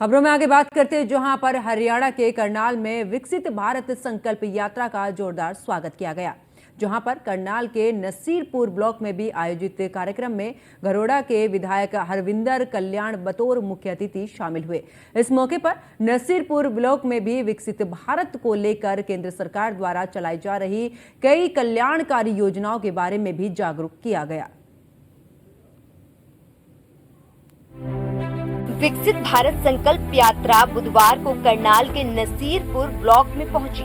खबरों में आगे बात करते हैं, जहां पर हरियाणा के करनाल में विकसित भारत संकल्प यात्रा का जोरदार स्वागत किया गया। जहां पर करनाल के नसीरपुर ब्लॉक में भी आयोजित कार्यक्रम में घरोड़ा के विधायक हरविंदर कल्याण बतौर मुख्य अतिथि शामिल हुए। इस मौके पर नसीरपुर ब्लॉक में भी विकसित भारत को लेकर केंद्र सरकार द्वारा चलाई जा रही कई कल्याणकारी योजनाओं के बारे में भी जागरूक किया गया। विकसित भारत संकल्प यात्रा बुधवार को करनाल के नसीरपुर ब्लॉक में पहुंची,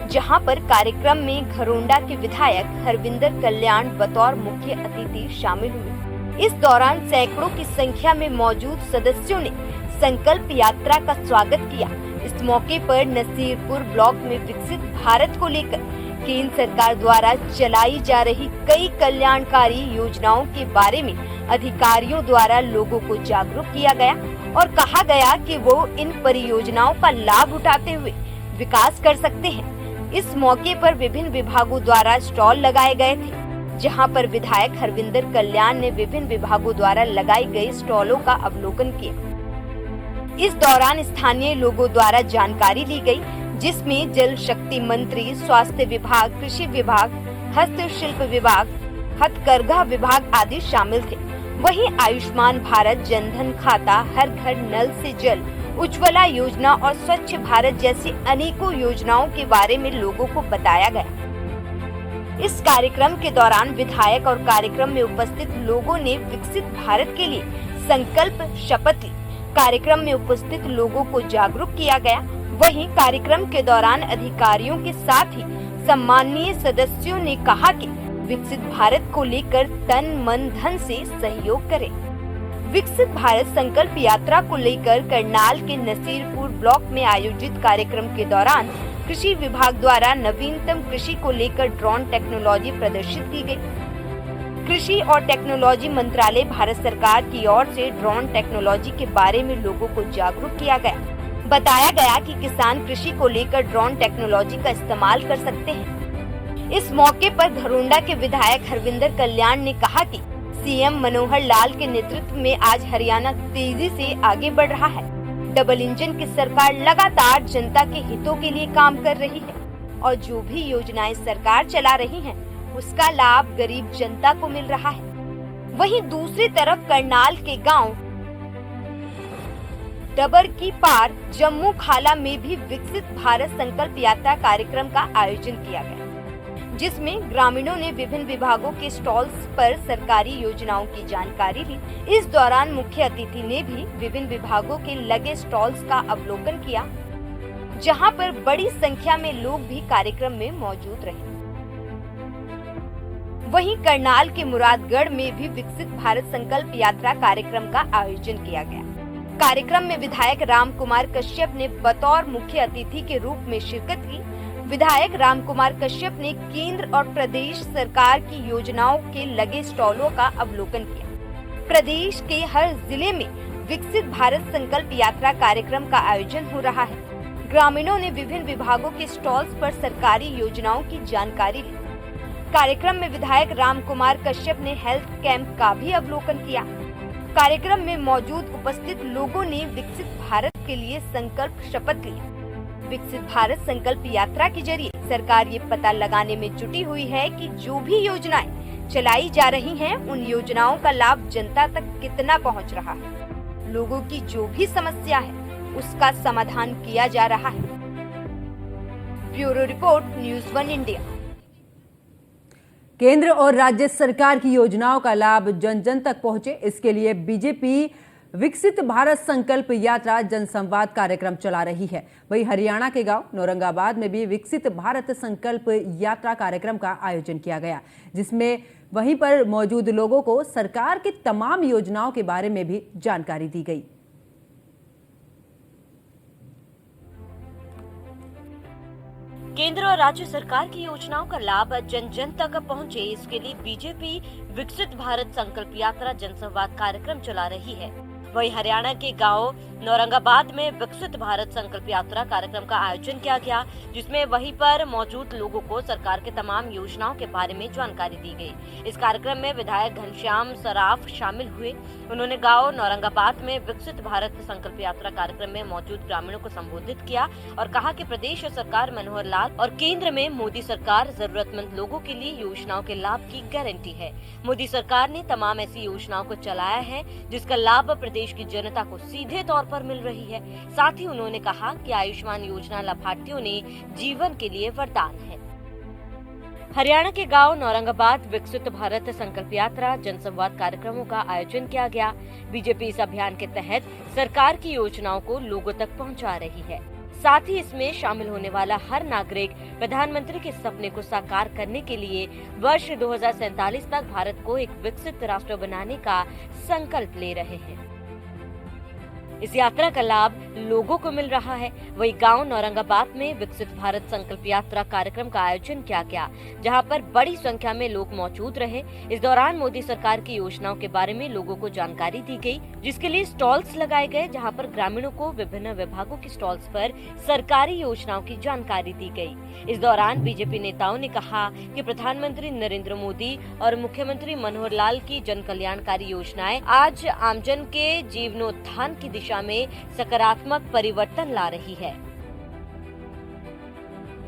जहां पर कार्यक्रम में घरोंडा के विधायक हरविंदर कल्याण बतौर मुख्य अतिथि शामिल हुए। इस दौरान सैकड़ों की संख्या में मौजूद सदस्यों ने संकल्प यात्रा का स्वागत किया। इस मौके पर नसीरपुर ब्लॉक में विकसित भारत को लेकर केंद्र सरकार द्वारा चलाई जा रही कई कल्याणकारी योजनाओं के बारे में अधिकारियों द्वारा लोगों को जागरूक किया गया और कहा गया कि वो इन परियोजनाओं का लाभ उठाते हुए विकास कर सकते हैं। इस मौके पर विभिन्न विभागों द्वारा स्टॉल लगाए गए थे, जहां पर विधायक हरविंदर कल्याण ने विभिन्न विभागों द्वारा लगाई गई स्टॉलों का अवलोकन किया। इस दौरान स्थानीय लोगों द्वारा जानकारी ली गई, जिसमें जल शक्ति मंत्री, स्वास्थ्य विभाग, कृषि विभाग, हस्तशिल्प विभाग, हथकरघा विभाग आदि शामिल थे। वहीं आयुष्मान भारत, जनधन खाता, हर घर नल से जल, उज्ज्वला योजना और स्वच्छ भारत जैसी अनेकों योजनाओं के बारे में लोगों को बताया गया। इस कार्यक्रम के दौरान विधायक और कार्यक्रम में उपस्थित लोगों ने विकसित भारत के लिए संकल्प शपथ ली। कार्यक्रम में उपस्थित लोगों को जागरूक किया गया। वहीं कार्यक्रम के दौरान अधिकारियों के साथ ही सम्माननीय सदस्यों ने कहा कि विकसित भारत को लेकर तन मन धन से सहयोग करें। विकसित भारत संकल्प यात्रा को लेकर करनाल के नसीरपुर ब्लॉक में आयोजित कार्यक्रम के दौरान कृषि विभाग द्वारा नवीनतम कृषि को लेकर ड्रोन टेक्नोलॉजी प्रदर्शित की गई। कृषि और टेक्नोलॉजी मंत्रालय भारत सरकार की ओर से ड्रोन टेक्नोलॉजी के बारे में लोगों को जागरूक किया गया। बताया गया कि किसान कृषि को लेकर ड्रोन टेक्नोलॉजी का इस्तेमाल कर सकते हैं। इस मौके पर घरोंडा के विधायक हरविंदर कल्याण ने कहा कि सीएम मनोहर लाल के नेतृत्व में आज हरियाणा तेजी से आगे बढ़ रहा है। डबल इंजन की सरकार लगातार जनता के हितों के लिए काम कर रही है और जो भी योजनाएं सरकार चला रही है उसका लाभ गरीब जनता को मिल रहा है। वहीं दूसरी तरफ करनाल के गांव डबर की पार जम्मू खाला में भी विकसित भारत संकल्प यात्रा कार्यक्रम का आयोजन किया गया, जिसमें ग्रामीणों ने विभिन्न विभागों के स्टॉल्स पर सरकारी योजनाओं की जानकारी ली। इस दौरान मुख्य अतिथि ने भी विभिन्न विभागों के लगे स्टॉल्स का अवलोकन किया, जहां पर बड़ी संख्या में लोग भी कार्यक्रम में मौजूद रहे। वहीं करनाल के मुरादगढ़ में भी विकसित भारत संकल्प यात्रा कार्यक्रम का आयोजन किया गया। कार्यक्रम में विधायक राम कुमार कश्यप ने बतौर मुख्य अतिथि के रूप में शिरकत की। विधायक राम कुमार कश्यप ने केंद्र और प्रदेश सरकार की योजनाओं के लगे स्टॉलों का अवलोकन किया। प्रदेश के हर जिले में विकसित भारत संकल्प यात्रा कार्यक्रम का आयोजन हो रहा है। ग्रामीणों ने विभिन्न विभागों के स्टॉल्स पर सरकारी योजनाओं की जानकारी ली। कार्यक्रम में विधायक राम कुमार कश्यप ने हेल्थ कैंप का भी अवलोकन किया। कार्यक्रम में मौजूद उपस्थित लोगों ने विकसित भारत के लिए संकल्प शपथ लिया। विकसित भारत संकल्प यात्रा के जरिए सरकार ये पता लगाने में जुटी हुई है कि जो भी योजनाएं चलाई जा रही हैं, उन योजनाओं का लाभ जनता तक कितना पहुंच रहा है। लोगों की जो भी समस्या है उसका समाधान किया जा रहा है। Bureau report, news 1 India. केंद्र और राज्य सरकार की योजनाओं का लाभ जन जन तक पहुंचे, इसके लिए बीजेपी विकसित भारत संकल्प यात्रा जनसंवाद कार्यक्रम चला रही है। वहीं हरियाणा के गांव नौरंगाबाद में भी विकसित भारत संकल्प यात्रा कार्यक्रम का आयोजन किया गया, जिसमें वहीं पर मौजूद लोगों को सरकार की तमाम योजनाओं के बारे में भी जानकारी दी गई। केंद्र और राज्य सरकार की योजनाओं का लाभ जन जन तक पहुंचे, इसके लिए बीजेपी विकसित भारत संकल्प यात्रा जनसंवाद कार्यक्रम चला रही है। वहीं हरियाणा के गांव औरंगाबाद में विकसित भारत संकल्प यात्रा कार्यक्रम का आयोजन किया गया, जिसमें वहीं पर मौजूद लोगों को सरकार के तमाम योजनाओं के बारे में जानकारी दी गई। इस कार्यक्रम में विधायक घनश्याम सराफ शामिल हुए। उन्होंने गांव औरंगाबाद में विकसित भारत संकल्प यात्रा कार्यक्रम में मौजूद ग्रामीणों को संबोधित किया और कहा कि प्रदेश सरकार मनोहर लाल और केंद्र में मोदी सरकार जरूरतमंद लोगों के लिए योजनाओं के लाभ की गारंटी है। मोदी सरकार ने तमाम ऐसी योजनाओं को चलाया है जिसका लाभ प्रदेश की जनता को सीधे तौर पर मिल रही है। साथ ही उन्होंने कहा कि आयुष्मान योजना लाभार्थियों ने जीवन के लिए वरदान है। हरियाणा के गांव औरंगाबाद विकसित भारत संकल्प यात्रा जनसंवाद कार्यक्रमों का आयोजन किया गया। बीजेपी इस अभियान के तहत सरकार की योजनाओं को लोगों तक पहुंचा रही है। साथ ही इसमें शामिल होने वाला हर नागरिक प्रधानमंत्री के सपने को साकार करने के लिए वर्ष 2047 तक भारत को एक विकसित राष्ट्र बनाने का संकल्प ले रहे हैं। इस यात्रा का लाभ लोगों को मिल रहा है। वही गांव औरंगाबाद में विकसित भारत संकल्प यात्रा कार्यक्रम का आयोजन किया गया, जहां पर बड़ी संख्या में लोग मौजूद रहे। इस दौरान मोदी सरकार की योजनाओं के बारे में लोगों को जानकारी दी गई, जिसके लिए स्टॉल्स लगाए गए, जहां पर ग्रामीणों को विभिन्न विभागों की स्टॉल्स पर सरकारी योजनाओं की जानकारी दी गई। इस दौरान बीजेपी नेताओं ने कहा कि प्रधानमंत्री नरेंद्र मोदी और मुख्यमंत्री मनोहर लाल की जन कल्याणकारी योजनाएं आज आमजन के जीवनोत्थान की दिशा में सकारात्मक परिवर्तन ला रही है।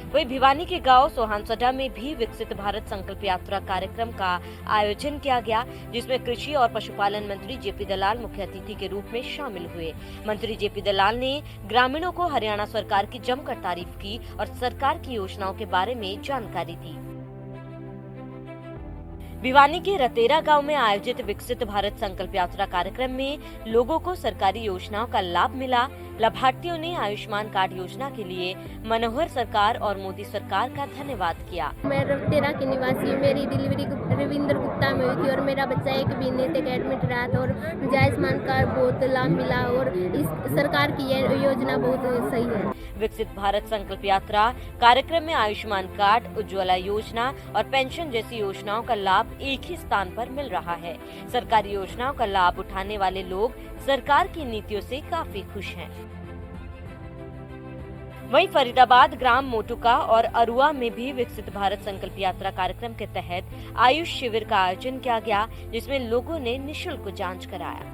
वही भिवानी के गांव सोहानसडा में भी विकसित भारत संकल्प यात्रा कार्यक्रम का आयोजन किया गया, जिसमें कृषि और पशुपालन मंत्री जेपी दलाल मुख्य अतिथि के रूप में शामिल हुए। मंत्री जेपी दलाल ने ग्रामीणों को हरियाणा सरकार की जमकर तारीफ की और सरकार की योजनाओं के बारे में जानकारी दी। भिवानी के रतेरा गांव में आयोजित विकसित भारत संकल्प यात्रा कार्यक्रम में लोगों को सरकारी योजनाओं का लाभ मिला। लाभार्थियों ने आयुष्मान कार्ड योजना के लिए मनोहर सरकार और मोदी सरकार का धन्यवाद किया। मैं रतेरा की निवासी हूँ। मेरी डिलीवरी रविंद्र गुप्ता में हुई थी और मेरा बच्चा 1 महीने तक एडमिट रहा था और मुझे आयुष्मान कार्ड बहुत लाभ मिला और इस सरकार की यह योजना बहुत सही है। विकसित भारत संकल्प यात्रा कार्यक्रम में आयुष्मान कार्ड, उज्ज्वला योजना और पेंशन जैसी योजनाओं का लाभ एक ही स्थान पर मिल रहा है। सरकारी योजनाओं का लाभ उठाने वाले लोग सरकार की नीतियों से काफी खुश हैं। वहीं फरीदाबाद, ग्राम मोटुका और अरुआ में भी विकसित भारत संकल्प यात्रा कार्यक्रम के तहत आयुष शिविर का आयोजन किया गया, जिसमें लोगों ने निःशुल्क जांच कराया।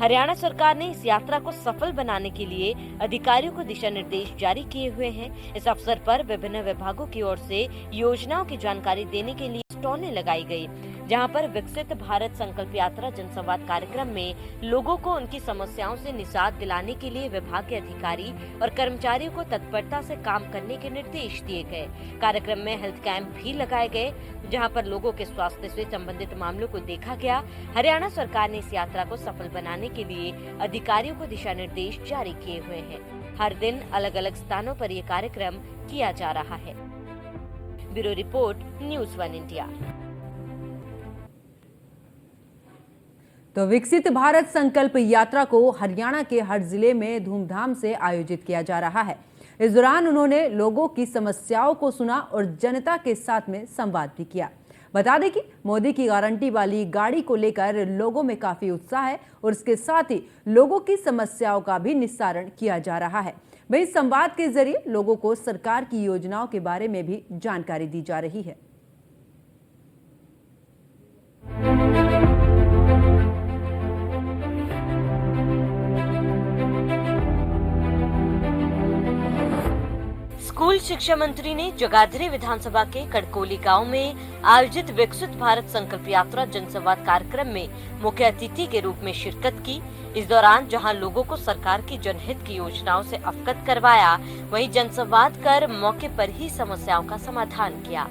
हरियाणा सरकार ने इस यात्रा को सफल बनाने के लिए अधिकारियों को दिशा निर्देश जारी किए हुए हैं। इस अवसर पर विभिन्न विभागों की ओर से योजनाओं की जानकारी देने के लिए स्टॉलें लगाई गई, जहां पर विकसित भारत संकल्प यात्रा जनसंवाद कार्यक्रम में लोगों को उनकी समस्याओं से निजात दिलाने के लिए विभाग के अधिकारी और कर्मचारियों को तत्परता से काम करने के निर्देश दिए गए। कार्यक्रम में हेल्थ कैंप भी लगाए गए, जहां पर लोगों के स्वास्थ्य से संबंधित मामलों को देखा गया। हरियाणा सरकार ने इस यात्रा को सफल बनाने के लिए अधिकारियों को दिशा निर्देश जारी किए हुए हैं। हर दिन अलग अलग स्थानों पर ये कार्यक्रम किया जा रहा है। Bureau report, news 1 India. तो विकसित भारत संकल्प यात्रा को हरियाणा के हर जिले में धूमधाम से आयोजित किया जा रहा है। इस दौरान उन्होंने लोगों की समस्याओं को सुना और जनता के साथ में संवाद भी किया। बता दें कि मोदी की गारंटी वाली गाड़ी को लेकर लोगों में काफी उत्साह है और इसके साथ ही लोगों की समस्याओं का भी निस्तारण किया जा रहा है। वहीं संवाद के जरिए लोगों को सरकार की योजनाओं के बारे में भी जानकारी दी जा रही है। स्कूल शिक्षा मंत्री ने जगाधरी विधानसभा के कड़कोली गांव में आयोजित विकसित भारत संकल्प यात्रा जनसंवाद कार्यक्रम में मुख्य अतिथि के रूप में शिरकत की। इस दौरान जहां लोगों को सरकार की जनहित की योजनाओं से अवगत करवाया, वहीं जनसंवाद कर मौके पर ही समस्याओं का समाधान किया।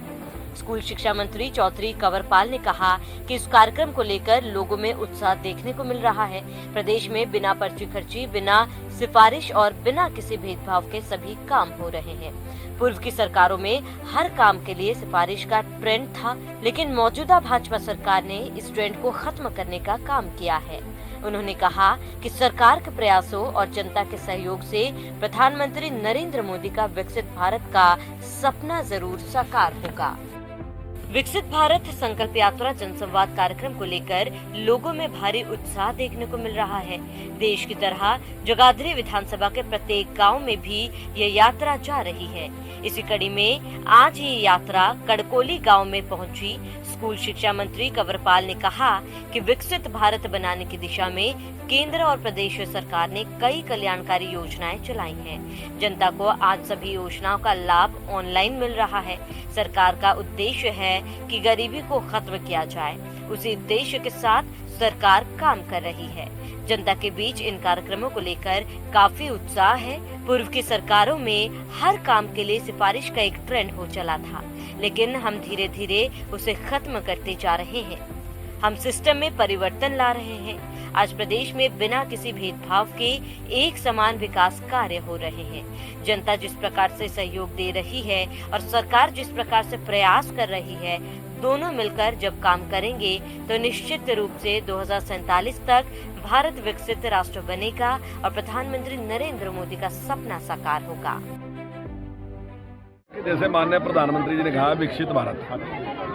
स्कूल शिक्षा मंत्री चौधरी कंवरपाल ने कहा कि इस कार्यक्रम को लेकर लोगों में उत्साह देखने को मिल रहा है। प्रदेश में बिना पर्ची खर्ची, बिना सिफारिश और बिना किसी भेदभाव के सभी काम हो रहे हैं। पूर्व की सरकारों में हर काम के लिए सिफारिश का ट्रेंड था, लेकिन मौजूदा भाजपा सरकार ने इस ट्रेंड को खत्म करने का काम किया है। उन्होंने कहा कि सरकार के प्रयासों और जनता के सहयोग से प्रधानमंत्री नरेंद्र मोदी का विकसित भारत का सपना जरूर साकार होगा। विकसित भारत संकल्प यात्रा जनसंवाद कार्यक्रम को लेकर लोगों में भारी उत्साह देखने को मिल रहा है। देश की तरह जगाधरी विधानसभा के प्रत्येक गांव में भी ये यात्रा जा रही है। इसी कड़ी में आज ये यात्रा कड़कोली गांव में पहुंची। स्कूल शिक्षा मंत्री कंवरपाल ने कहा कि विकसित भारत बनाने की दिशा में केंद्र और प्रदेश सरकार ने कई कल्याणकारी योजनाएं चलाई हैं। जनता को आज सभी योजनाओं का लाभ ऑनलाइन मिल रहा है। सरकार का उद्देश्य है कि गरीबी को खत्म किया जाए। उसी उद्देश्य के साथ सरकार काम कर रही है। जनता के बीच इन कार्यक्रमों को लेकर काफी उत्साह है। पूर्व की सरकारों में हर काम के लिए सिफारिश का एक ट्रेंड हो चला था, लेकिन हम धीरे धीरे उसे खत्म करते जा रहे हैं। हम सिस्टम में परिवर्तन ला रहे हैं। आज प्रदेश में बिना किसी भेदभाव के एक समान विकास कार्य हो रहे हैं। जनता जिस प्रकार से सहयोग दे रही है और सरकार जिस प्रकार से प्रयास कर रही है, दोनों मिलकर जब काम करेंगे तो निश्चित रूप से 2047 तक भारत विकसित राष्ट्र बनेगा और प्रधानमंत्री नरेंद्र मोदी का सपना साकार होगा। जैसे माननीय प्रधानमंत्री जी ने कहा, विकसित भारत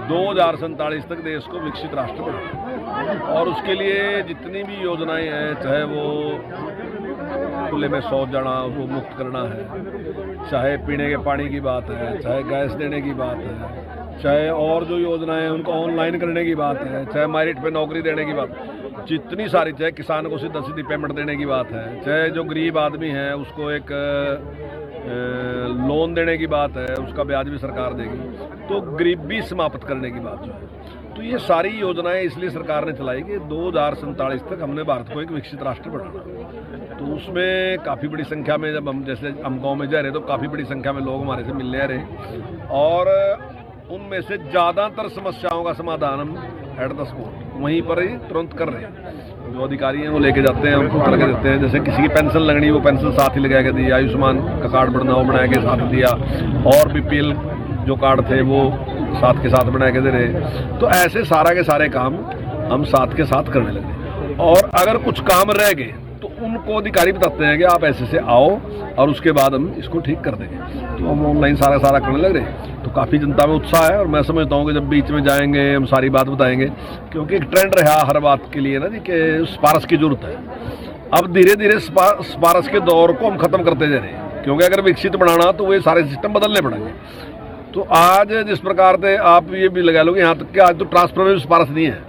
2047 तक देश को विकसित राष्ट्र बनाना, और उसके लिए जितनी भी योजनाएं हैं, चाहे वो खुले में शौच जाना वो मुक्त करना है, चाहे पीने के पानी की बात है, चाहे गैस देने की बात है, चाहे और जो योजनाएं हैं उनको ऑनलाइन करने की बात है, चाहे मेरिट पे नौकरी देने की बात, जितनी सारी, चाहे किसान को सीधा सीधी पेमेंट देने की बात है, चाहे जो गरीब आदमी है उसको एक लोन देने की बात है, उसका ब्याज भी सरकार देगी, तो गरीबी समाप्त करने की बात जो है, तो ये सारी योजनाएं इसलिए सरकार ने चलाई कि 2047 तक हमने भारत को एक विकसित राष्ट्र बनाना। तो उसमें काफ़ी बड़ी संख्या में, जब हम जैसे हम गाँव में जा रहे तो काफ़ी बड़ी संख्या में लोग हमारे से मिलने आ रहे, और उनमें से ज़्यादातर समस्याओं का समाधान हम एट द स्पॉट वहीं पर ही तुरंत कर रहे हैं। जो अधिकारी हैं वो लेके जाते हैं, हमको करके देते हैं। जैसे किसी की पेंशन लगनी, वो पेंशन साथ ही लगा के दी, आयुष्मान का कार्ड बना के साथ दिया, और बीपीएल जो कार्ड थे वो साथ के साथ बना के दे रहे। तो ऐसे सारा के सारे काम हम साथ के साथ करने लगे, और अगर कुछ काम रह गए तो उनको अधिकारी बताते हैं कि आप ऐसे से आओ और उसके बाद हम इसको ठीक कर देंगे। तो हम ऑनलाइन सारा करने लग रहे। तो काफ़ी जनता में उत्साह है, और मैं समझता हूँ कि जब बीच में जाएंगे हम सारी बात बताएंगे, क्योंकि एक ट्रेंड रहा हर बात के लिए ना जी कि सिफारिश की जरूरत है। अब धीरे धीरे सिफारिश के दौर को हम खत्म करते जा रहे हैं, क्योंकि अगर विकसित बनाना तो वो सारे सिस्टम बदलने पड़ेंगे। तो आज जिस प्रकार से आप ये भी लगा लो कि यहाँ तक कि आज तो ट्रांसफर में भी सिफारिश नहीं है,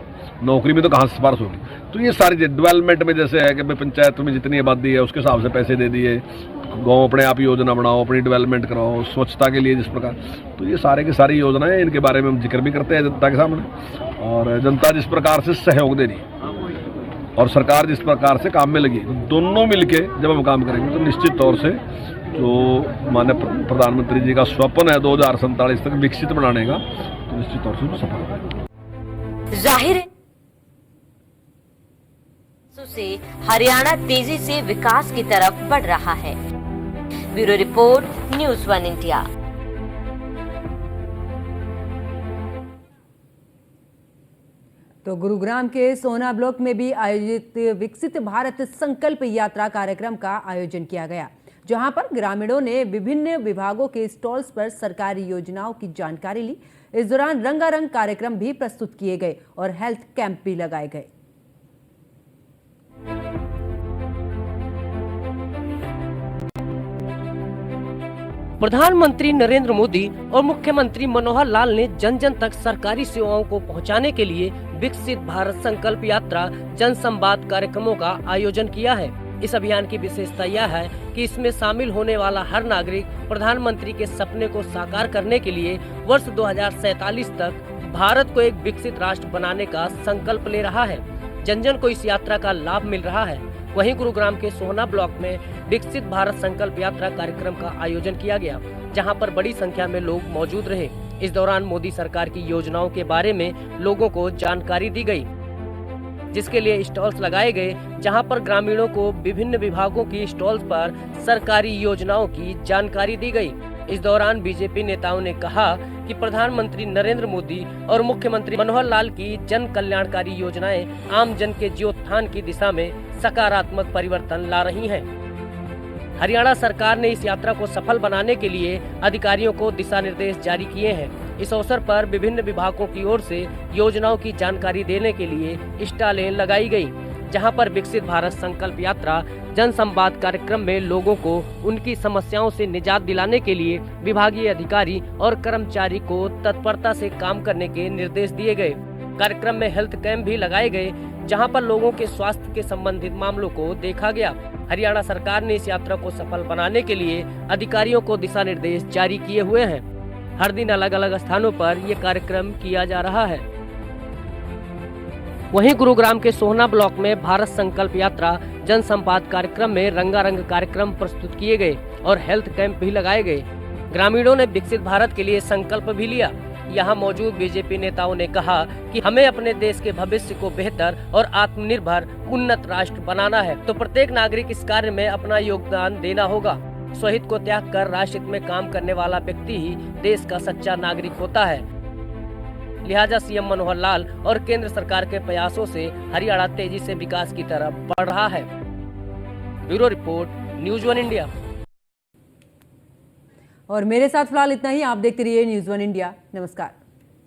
नौकरी में तो कहाँ से सिफारिश होगी। तो ये सारी डेवलपमेंट में जैसे है कि भाई पंचायत में जितनी आबादी है उसके हिसाब से पैसे दे दिए, गाँव अपने आप योजना बनाओ, अपनी डेवलपमेंट कराओ, स्वच्छता के लिए जिस प्रकार, तो ये सारे की सारी योजनाएं, इनके बारे में हम जिक्र भी करते हैं जनता के सामने। और जनता जिस प्रकार से सहयोग दे रही है और सरकार जिस प्रकार से काम में लगी, दोनों मिलके जब हम काम करेंगे तो निश्चित तौर से जो माननीय प्रधानमंत्री जी का स्वप्न है 2047 तक विकसित बनाने का, तो निश्चित तौर से सफल होगा। जाहिर है से हरियाणा तेजी से विकास की तरफ बढ़ रहा है। Bureau report, news 1 India. तो गुरुग्राम के सोना ब्लॉक में भी आयोजित विकसित भारत संकल्प यात्रा कार्यक्रम का आयोजन किया गया, जहां पर ग्रामीणों ने विभिन्न विभागों के स्टॉल्स पर सरकारी योजनाओं की जानकारी ली। इस दौरान रंगारंग कार्यक्रम भी प्रस्तुत किए गए और हेल्थ कैंप भी लगाए गए। प्रधानमंत्री नरेंद्र मोदी और मुख्यमंत्री मनोहर लाल ने जन जन तक सरकारी सेवाओं को पहुंचाने के लिए विकसित भारत संकल्प यात्रा जन संवाद कार्यक्रमों का आयोजन किया है। इस अभियान की विशेषता यह है कि इसमें शामिल होने वाला हर नागरिक प्रधानमंत्री के सपने को साकार करने के लिए वर्ष 2047 तक भारत को एक विकसित राष्ट्र बनाने का संकल्प ले रहा है। जन जन को इस यात्रा का लाभ मिल रहा है। वहीं गुरुग्राम के सोना ब्लॉक में विकसित भारत संकल्प यात्रा कार्यक्रम का आयोजन किया गया, जहां पर बड़ी संख्या में लोग मौजूद रहे। इस दौरान मोदी सरकार की योजनाओं के बारे में लोगों को जानकारी दी गई, जिसके लिए स्टॉल्स लगाए गए, जहां पर ग्रामीणों को विभिन्न विभागों की स्टॉल्स पर सरकारी योजनाओं की जानकारी दी गई। इस दौरान बीजेपी नेताओं ने कहा कि प्रधानमंत्री नरेंद्र मोदी और मुख्यमंत्री मनोहर लाल की जन कल्याणकारी योजनाएं आम जन के जीवोत्थान की दिशा में सकारात्मक परिवर्तन ला रही हैं। हरियाणा सरकार ने इस यात्रा को सफल बनाने के लिए अधिकारियों को दिशा निर्देश जारी किए हैं। इस अवसर पर विभिन्न विभागों की ओर से योजनाओं की जानकारी देने के लिए स्टॉलें लगाई गई, जहां पर विकसित भारत संकल्प यात्रा जन संवाद कार्यक्रम में लोगों को उनकी समस्याओं से निजात दिलाने के लिए विभागीय अधिकारी और कर्मचारी को तत्परता से काम करने के निर्देश दिए गए। कार्यक्रम में हेल्थ कैंप भी लगाए गए, जहां पर लोगों के स्वास्थ्य के संबंधित मामलों को देखा गया। हरियाणा सरकार ने इस यात्रा को सफल बनाने के लिए अधिकारियों को दिशा निर्देश जारी किए हुए हैं। हर दिन अलग अलग स्थानों पर ये कार्यक्रम किया जा रहा है। वहीं गुरुग्राम के सोहना ब्लॉक में भारत संकल्प यात्रा जन संवाद कार्यक्रम में रंगारंग कार्यक्रम प्रस्तुत किए गए और हेल्थ कैंप भी लगाए गए। ग्रामीणों ने विकसित भारत के लिए संकल्प भी लिया। यहाँ मौजूद बीजेपी नेताओं ने कहा कि हमें अपने देश के भविष्य को बेहतर और आत्मनिर्भर उन्नत राष्ट्र बनाना है, तो प्रत्येक नागरिक इस कार्य में अपना योगदान देना होगा। स्वहित को त्याग कर राष्ट्र में काम करने वाला व्यक्ति ही देश का सच्चा नागरिक होता है। लिहाजा सीएम मनोहर लाल और केंद्र सरकार के प्रयासों से हरियाणा तेजी से विकास की तरफ बढ़ रहा है। Bureau report, news one India. और मेरे साथ फिलहाल इतना ही। आप देखते रहिए न्यूज़ वन इंडिया। नमस्कार।